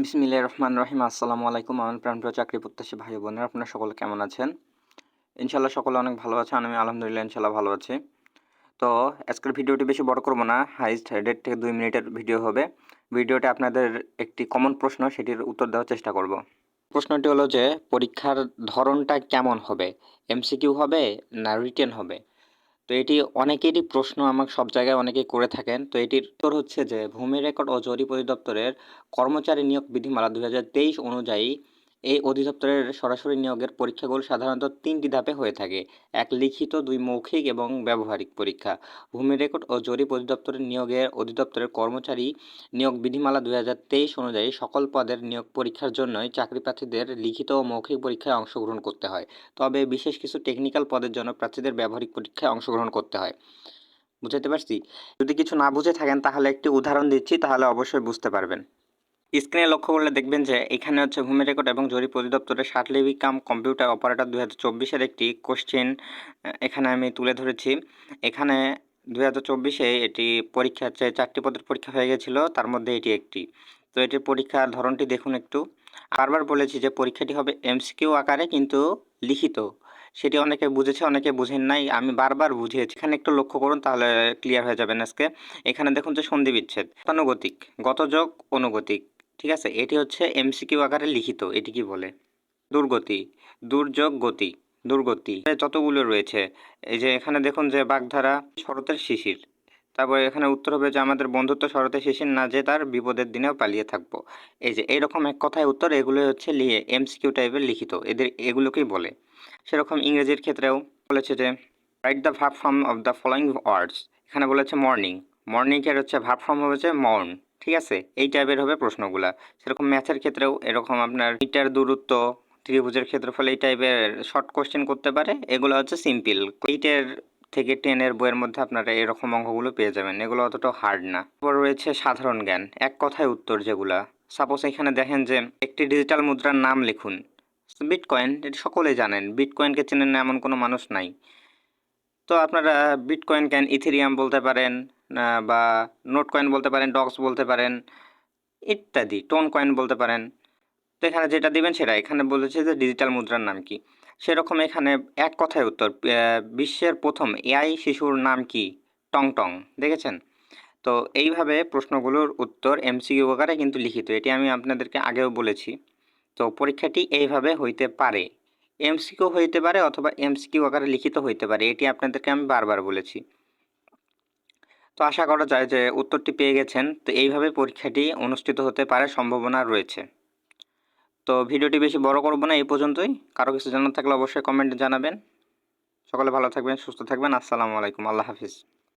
বিসমিল্লাহির রহমানির রহিম। আসসালামু আলাইকুম। আমার প্রাণপ্রিয় চাকরি প্রত্যাশী ভাই বোনেরা, আপনারা সকলে কেমন আছেন? ইনশাআল্লাহ সকলে অনেক ভালো আছেন। আমি আলহামদুলিল্লাহ ইনশাআল্লাহ ভালো আছি। তো আজকের ভিডিওটি বেশি বড় করব না। হাইস্ট 1.5 থেকে 2 মিনিটের ভিডিও হবে। ভিডিওতে আপনাদের একটি কমন প্রশ্ন, সেটির উত্তর দেওয়ার চেষ্টা করব। প্রশ্নটি হলো যে পরীক্ষার ধরনটা কেমন হবে? এমসিকিউ হবে না রিটেন হবে? তো এটি অনেকেরই প্রশ্ন, আমাকে সব জায়গায় অনেকেই করে থাকেন। তো এটির উত্তর হচ্ছে যে ভূমি রেকর্ড ও জরিপ অধিদপ্তরের কর্মচারী নিয়োগ বিধিমালা 2023 অনুযায়ী এই অধিদপ্তরের সরাসরি নিয়োগের পরীক্ষাগুলো সাধারণত 3টি ধাপে হয়ে থাকে: 1 লিখিত, 2 মৌখিক এবং ব্যবহারিক পরীক্ষা। ভূমি রেকর্ড ও জরিপ অধিদপ্তরের কর্মচারী নিয়োগ বিধিমালা 2023 অনুযায়ী সকল পদের নিয়োগ পরীক্ষার জন্যই চাকরি প্রার্থীদের লিখিত ও মৌখিক পরীক্ষায় অংশগ্রহণ করতে হয়। তবে বিশেষ কিছু টেকনিক্যাল পদের জন্য প্রার্থীদের ব্যবহারিক পরীক্ষায় অংশগ্রহণ করতে হয়। বুঝাতে পারছি? যদি কিছু না বুঝে থাকেন তাহলে একটি উদাহরণ দিচ্ছি, তাহলে অবশ্যই বুঝতে পারবেন। স্ক্রিনে লক্ষ্য করলে দেখবেন যে এখানে হচ্ছে ভূমি রেকর্ড এবং জরিপ অধিদপ্তরের শাটলেভি কাম কম্পিউটার অপারেটর 2024-এর একটি কোশ্চেন এখানে আমি তুলে ধরেছি। এখানে 2024-এ এটি পরীক্ষা হচ্ছে 4টি পদের পরীক্ষা হয়ে গেছিল, তার মধ্যে এটি একটি। তো এটির পরীক্ষার ধরনটি দেখুন একটু। বারবার বলেছি যে পরীক্ষাটি হবে এমসিকিউ আকারে কিন্তু লিখিত। সেটি অনেকে বুঝেছে, অনেকে বুঝেন নাই। আমি বারবার বুঝিয়েছি। এখানে একটু লক্ষ্য করুন, তাহলে ক্লিয়ার হয়ে যাবেন আজকে। এখানে দেখুন যে সন্ধি বিচ্ছেদ, গতানুগতিক, গতযোগ অনুগতিক। ঠিক আছে, এটি হচ্ছে এমসিকিউ আকারে লিখিত। এটি কি বলে? দুর্গতি, দুর্যোগ গতি, দুর্গতি যতগুলো রয়েছে। এই যে এখানে দেখুন যে বাগধারা, শরতের শিশির। তারপরে এখানে উত্তর হবে যে আমাদের বন্ধুত্ব শরতের শিশির না, যে তার বিপদের দিনেও পালিয়ে থাকবো। এই যে এইরকম এক কথায় উত্তর, এগুলো হচ্ছে এমসিকিউ টাইপের লিখিত, এগুলোকেই বলে। সেরকম ইংরেজির ক্ষেত্রেও বলেছে যে write the verb form of the following words. এখানে বলেছে মর্নিং, মর্নিংয়ের হচ্ছে ভার্ব ফর্ম হচ্ছে মর্ন। ঠিক আছে, এই টাইপের হবে প্রশ্নগুলা। সেরকম ম্যাথের ক্ষেত্রেও এরকম আপনার মিটার, দূরত্ব, ত্রিভুজের ক্ষেত্রফল, এই টাইপের শর্ট কোশ্চেন করতে পারে। এগুলো হচ্ছে সিম্পল। 8 থেকে 10 বইয়ের মধ্যে আপনারা এরকম অঙ্কগুলো পেয়ে যাবেন। এগুলো অতটা হার্ড না। তারপর রয়েছে সাধারণ জ্ঞান, এক কথায় উত্তর যেগুলা। সাপোজ এখানে দেখেন যে একটি ডিজিটাল মুদ্রার নাম লিখুন। বিটকয়েন, এটি সকলেই জানেন। বিটকয়েনকে চেনেন না এমন কোনো মানুষ নাই। তো আপনারা বিটকয়েন ক্যান ইথেরিয়াম বলতে পারেন, বা নোট কয়েন বলতে পারেন, ডক্স বলতে পারেন, ইত্যাদি, টোন কয়েন বলতে পারেন। তো এখানে যেটা দিবেন সেটা। এখানে বলেছে যে ডিজিটাল মুদ্রার নাম কি। সেরকম এখানে এক কথায় উত্তর, বিশ্বের প্রথম এআই শিশুর নাম কি? টংটং। দেখেছেন? তো এইভাবে প্রশ্নগুলোর উত্তর এমসিকিউ আকারে কিন্তু লিখিত। এটি আমি আপনাদেরকে আগেও বলেছি। তো পরীক্ষাটি এইভাবে হইতে পারে, এমসিকিউ হইতে পারে অথবা এমসিকিউ আকারে লিখিত হইতে পারে। এটি আপনাদেরকে আমি বারবার বলেছি। তো আশা করা যায় যে উত্তরটি পেয়ে গেছেন। তো এইভাবে পরীক্ষাটি অনুষ্ঠিত হতে পারে, সম্ভাবনা রয়েছে। তো ভিডিওটি বেশি বড় করব না, এই পর্যন্তই। কারো কিছু জানার থাকলে অবশ্যই কমেন্টে জানাবেন। সকলে ভালো থাকবেন, সুস্থ থাকবেন। আসসালামু আলাইকুম। আল্লাহ হাফিজ।